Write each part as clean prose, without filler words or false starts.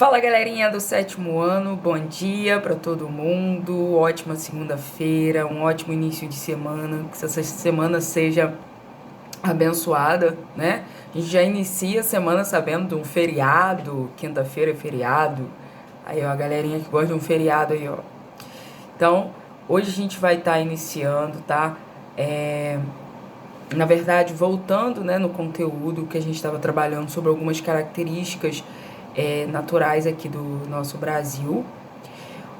Fala, galerinha do sétimo ano, bom dia para todo mundo, ótima segunda-feira, um ótimo início de semana, que essa semana seja abençoada, né? A gente já inicia a semana sabendo de um feriado, quinta-feira é feriado, aí ó, a galerinha que gosta de um feriado aí, ó. Então, hoje a gente vai estar iniciando, tá? Na verdade, voltando, né, no conteúdo que a gente estava trabalhando sobre algumas características naturais aqui do nosso Brasil,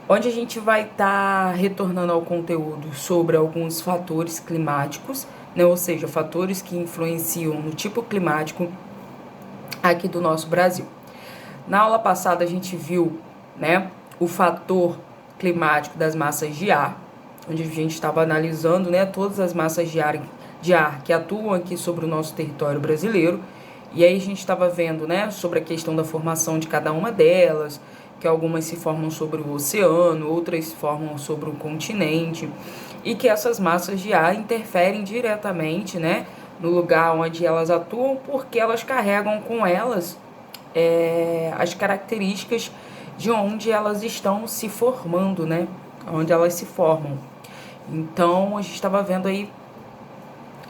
onde a gente vai estar retornando ao conteúdo sobre alguns fatores climáticos, né, ou seja, fatores que influenciam no tipo climático aqui do nosso Brasil. Na aula passada a gente viu, né, o fator climático das massas de ar, onde a gente estava analisando, né, todas as massas de ar que atuam aqui sobre o nosso território brasileiro. E aí a gente estava vendo, né, sobre a questão da formação de cada uma delas, que algumas se formam sobre o oceano, outras se formam sobre o continente, e que essas massas de ar interferem diretamente, né, no lugar onde elas atuam, porque elas carregam com elas as características de onde elas estão se formando, né, onde elas se formam. Então, a gente estava vendo aí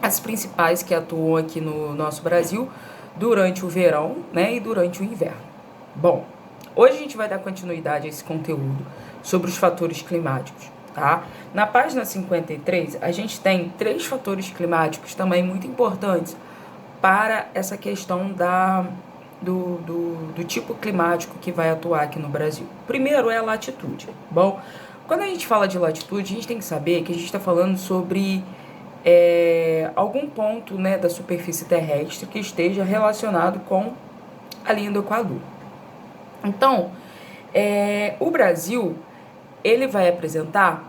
as principais que atuam aqui no nosso Brasil durante o verão, né, e durante o inverno. Bom, hoje a gente vai dar continuidade a esse conteúdo sobre os fatores climáticos, tá? Na página 53, a gente tem 3 fatores climáticos também muito importantes para essa questão do tipo climático que vai atuar aqui no Brasil. Primeiro é a latitude. Bom, quando a gente fala de latitude, a gente tem que saber que a gente está falando sobre algum ponto, né, da superfície terrestre que esteja relacionado com a linha do Equador. Então, o Brasil, ele vai apresentar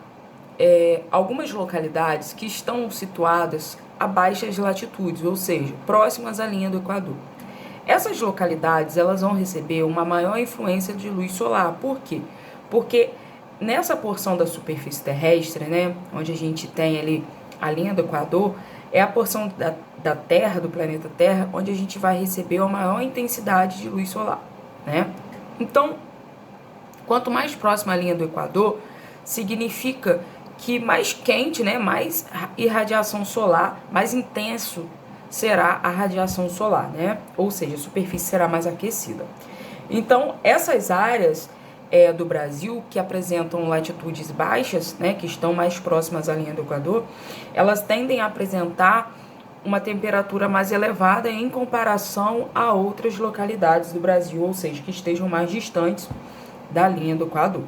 algumas localidades que estão situadas a baixas latitudes, ou seja, próximas à linha do Equador. Essas localidades, elas vão receber uma maior influência de luz solar. Por quê? Porque nessa porção da superfície terrestre, né, onde a gente tem ali a linha do Equador, é a porção da Terra, do planeta Terra, onde a gente vai receber a maior intensidade de luz solar, né? Então, quanto mais próxima à linha do Equador, significa que mais quente, né, mais irradiação solar, mais intenso será a radiação solar, né? Ou seja, a superfície será mais aquecida. Então, essas áreas do Brasil que apresentam latitudes baixas, né, que estão mais próximas à linha do Equador, elas tendem a apresentar uma temperatura mais elevada em comparação a outras localidades do Brasil, ou seja, que estejam mais distantes da linha do Equador.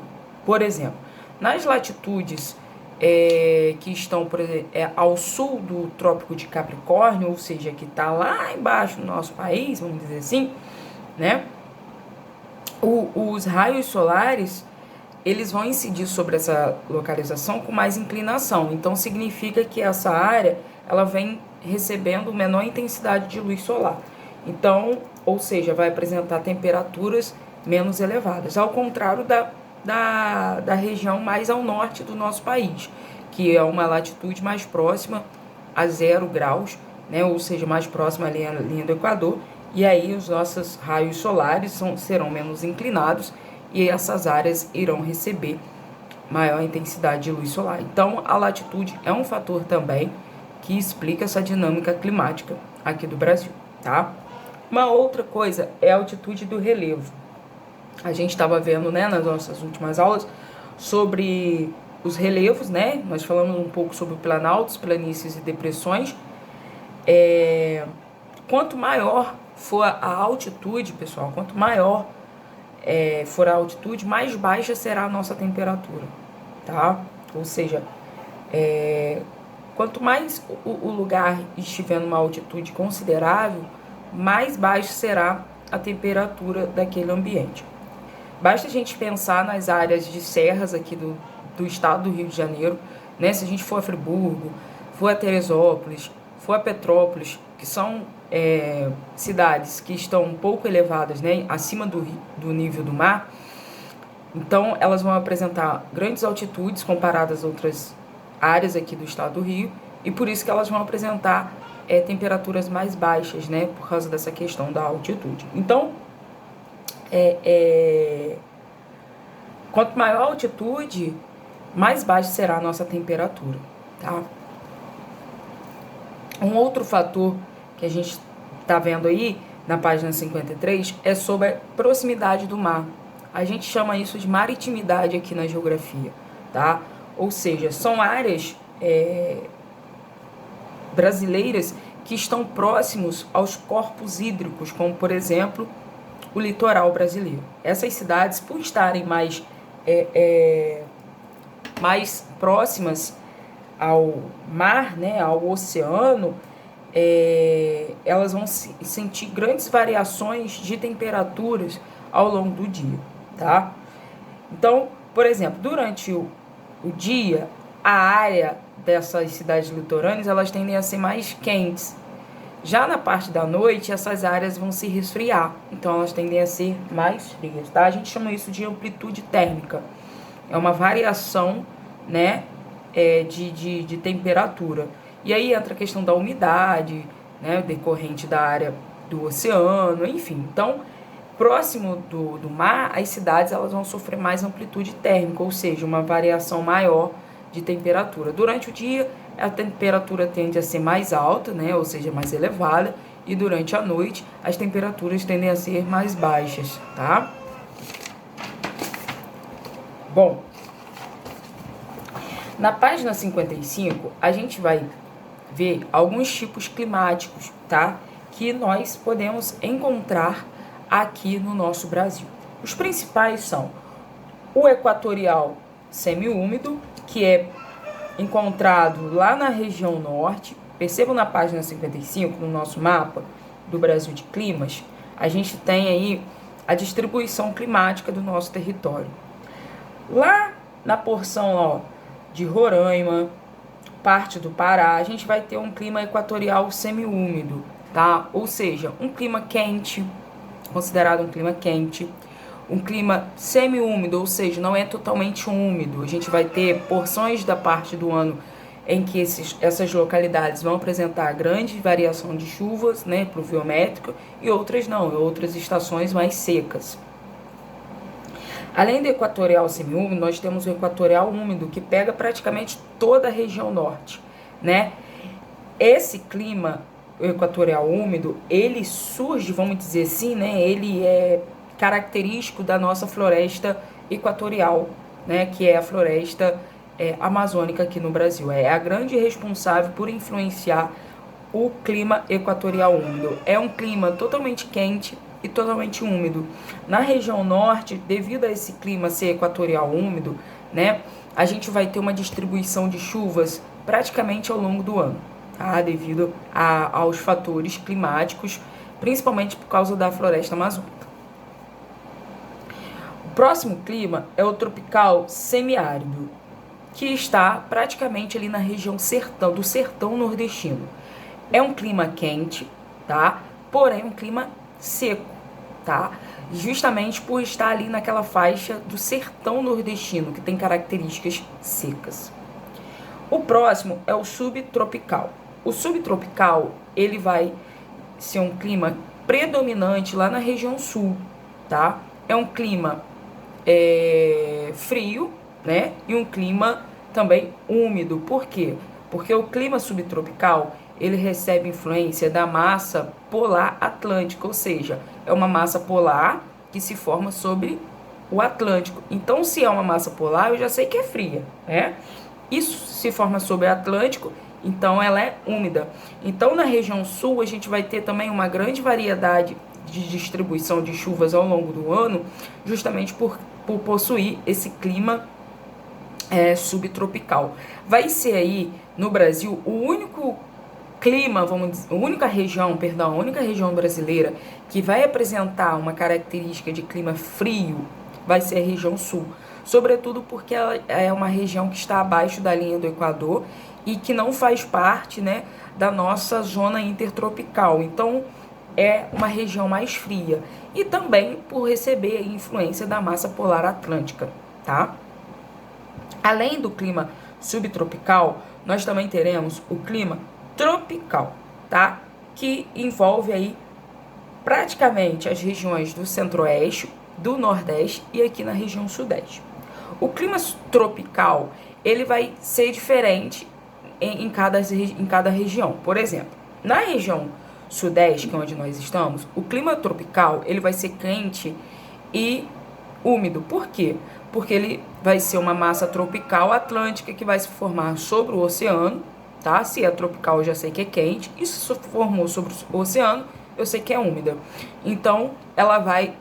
Por exemplo, nas latitudes que estão, por exemplo, ao sul do Trópico de Capricórnio, ou seja, que está lá embaixo do nosso país, vamos dizer assim, né? Os raios solares, eles vão incidir sobre essa localização com mais inclinação. Então, significa que essa área, ela vem recebendo menor intensidade de luz solar. Então, ou seja, vai apresentar temperaturas menos elevadas. Ao contrário da região mais ao norte do nosso país, que é uma latitude mais próxima a 0 graus, né? Ou seja, mais próxima à linha do Equador. E aí os nossos raios solares serão menos inclinados e essas áreas irão receber maior intensidade de luz solar. Então, a latitude é um fator também que explica essa dinâmica climática aqui do Brasil, tá? Uma outra coisa é a altitude do relevo. A gente estava vendo, né, nas nossas últimas aulas sobre os relevos, né? Nós falamos um pouco sobre planaltos, planícies e depressões. Quanto maior for a altitude, pessoal, quanto maior for a altitude, mais baixa será a nossa temperatura, tá? Ou seja, quanto mais o lugar estiver numa altitude considerável, mais baixa será a temperatura daquele ambiente. Basta a gente pensar nas áreas de serras aqui do estado do Rio de Janeiro, né? Se a gente for a Friburgo, for a Teresópolis, for a Petrópolis, que são cidades que estão um pouco elevadas, né, acima do nível do mar, então elas vão apresentar grandes altitudes comparadas a outras áreas aqui do estado do Rio, e por isso que elas vão apresentar temperaturas mais baixas, né, por causa dessa questão da altitude. Então, quanto maior a altitude, mais baixa será a nossa temperatura, tá? Um outro fator que a gente tá vendo aí na página 53 é sobre a proximidade do mar. A gente chama isso de maritimidade aqui na geografia, tá? Ou seja, são áreas brasileiras que estão próximos aos corpos hídricos, como por exemplo o litoral brasileiro. Essas cidades, por estarem mais próximas ao mar, né, ao oceano, elas vão sentir grandes variações de temperaturas ao longo do dia, tá? Então, por exemplo, durante o dia, a área dessas cidades litorâneas, elas tendem a ser mais quentes. Já na parte da noite, essas áreas vão se resfriar, então elas tendem a ser mais frias, tá? A gente chama isso de amplitude térmica. É uma variação, né, de temperatura. E aí entra a questão da umidade, né, decorrente da área do oceano, enfim. Então, próximo do mar, as cidades elas vão sofrer mais amplitude térmica, ou seja, uma variação maior de temperatura. Durante o dia, a temperatura tende a ser mais alta, né, ou seja, mais elevada, e durante a noite, as temperaturas tendem a ser mais baixas, tá? Bom, na página 55, a gente vai ver alguns tipos climáticos, tá? Que nós podemos encontrar aqui no nosso Brasil. Os principais são o equatorial semiúmido, que é encontrado lá na região norte. Percebam na página 55, no nosso mapa do Brasil de climas, a gente tem aí a distribuição climática do nosso território. Lá na porção, ó, de Roraima, parte do Pará, a gente vai ter um clima equatorial semiúmido, tá? Ou seja, um clima quente, considerado um clima quente, um clima semiúmido, ou seja, não é totalmente úmido. A gente vai ter porções da parte do ano em que essas localidades vão apresentar grande variação de chuvas, né, pluviométrica, e outras não, outras estações mais secas. Além do equatorial semiúmido, nós temos o equatorial úmido, que pega praticamente toda a região norte, né? Esse clima, o equatorial úmido, ele surge, vamos dizer assim, né? Ele é característico da nossa floresta equatorial, né? Que é a floresta amazônica aqui no Brasil. É a grande responsável por influenciar o clima equatorial úmido. É um clima totalmente quente e totalmente úmido. Na região norte, devido a esse clima ser equatorial úmido, né, a gente vai ter uma distribuição de chuvas praticamente ao longo do ano, tá? Devido aos fatores climáticos, principalmente por causa da floresta amazônica. O próximo clima é o tropical semiárido, que está praticamente ali na região do sertão nordestino. É um clima quente, tá? Porém, um clima seco, tá? Justamente por estar ali naquela faixa do sertão nordestino, que tem características secas. O próximo é o subtropical. O subtropical, ele vai ser um clima predominante lá na região sul, tá? É um clima frio, né? E um clima também úmido. Por quê? Porque o clima subtropical, ele recebe influência da massa polar atlântica, ou seja, é uma massa polar que se forma sobre o Atlântico. Então, se é uma massa polar, eu já sei que é fria, né? Isso se forma sobre o Atlântico, então ela é úmida. Então, na região sul, a gente vai ter também uma grande variedade de distribuição de chuvas ao longo do ano, justamente por possuir esse clima subtropical. Vai ser aí, no Brasil, o único clima, a única região brasileira que vai apresentar uma característica de clima frio vai ser a região sul. Sobretudo porque ela é uma região que está abaixo da linha do Equador e que não faz parte, né, da nossa zona intertropical. Então, é uma região mais fria. E também por receber a influência da massa polar atlântica, tá? Além do clima subtropical, nós também teremos o clima tropical, tá? Que envolve aí praticamente as regiões do centro-oeste, do nordeste e aqui na região sudeste. O clima tropical, ele vai ser diferente em cada região. Por exemplo, na região sudeste, que é onde nós estamos, o clima tropical, ele vai ser quente e úmido. Por quê? Porque ele vai ser uma massa tropical atlântica que vai se formar sobre o oceano, tá? Se é tropical, eu já sei que é quente. E se formou sobre o oceano, eu sei que é úmida. Então, ela vai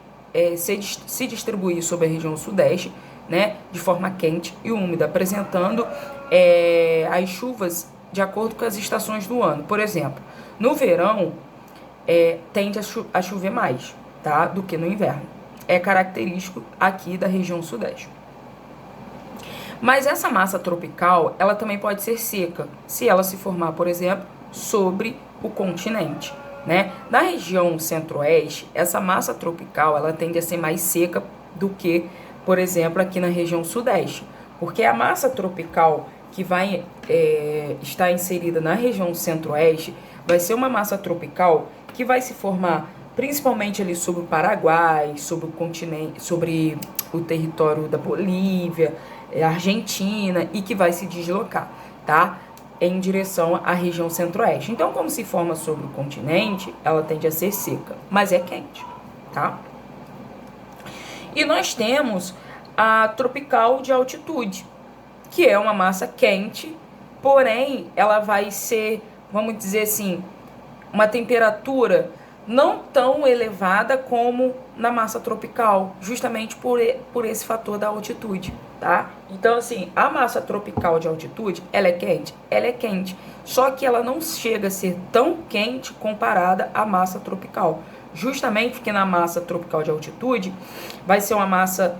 se distribuir sobre a região sudeste, né, de forma quente e úmida, apresentando as chuvas de acordo com as estações do ano. Por exemplo, no verão, tende a chover mais, tá, do que no inverno. É característico aqui da região sudeste. Mas essa massa tropical, ela também pode ser seca, se ela se formar, por exemplo, sobre o continente, né? Na região centro-oeste, essa massa tropical, ela tende a ser mais seca do que, por exemplo, aqui na região sudeste, porque a massa tropical que vai estar inserida na região centro-oeste vai ser uma massa tropical que vai se formar principalmente ali sobre o Paraguai, sobre o continente, sobre o território da Bolívia, Argentina, e que vai se deslocar, tá? Em direção à região centro-oeste. Então, como se forma sobre o continente, ela tende a ser seca, mas é quente, tá? E nós temos a tropical de altitude, que é uma massa quente, porém, ela vai ser, vamos dizer assim, uma temperatura não tão elevada como na massa tropical, justamente por esse fator da altitude, tá? Então, assim, a massa tropical de altitude, ela é quente, só que ela não chega a ser tão quente comparada à massa tropical, justamente porque na massa tropical de altitude vai ser uma massa,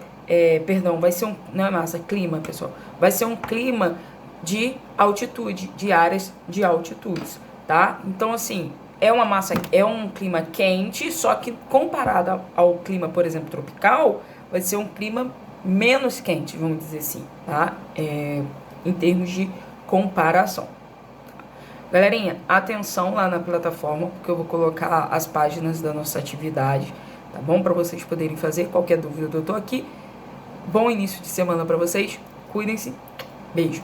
vai ser não é massa, clima, pessoal, vai ser um clima de altitude, de áreas de altitudes, tá? Então, assim, é um clima quente, só que comparado ao clima, por exemplo, tropical, vai ser um clima menos quente, vamos dizer assim, tá? Em termos de comparação. Galerinha, atenção lá na plataforma, porque eu vou colocar as páginas da nossa atividade, tá bom? Para vocês poderem fazer. Qualquer dúvida, eu tô aqui. Bom início de semana para vocês. Cuidem-se. Beijo.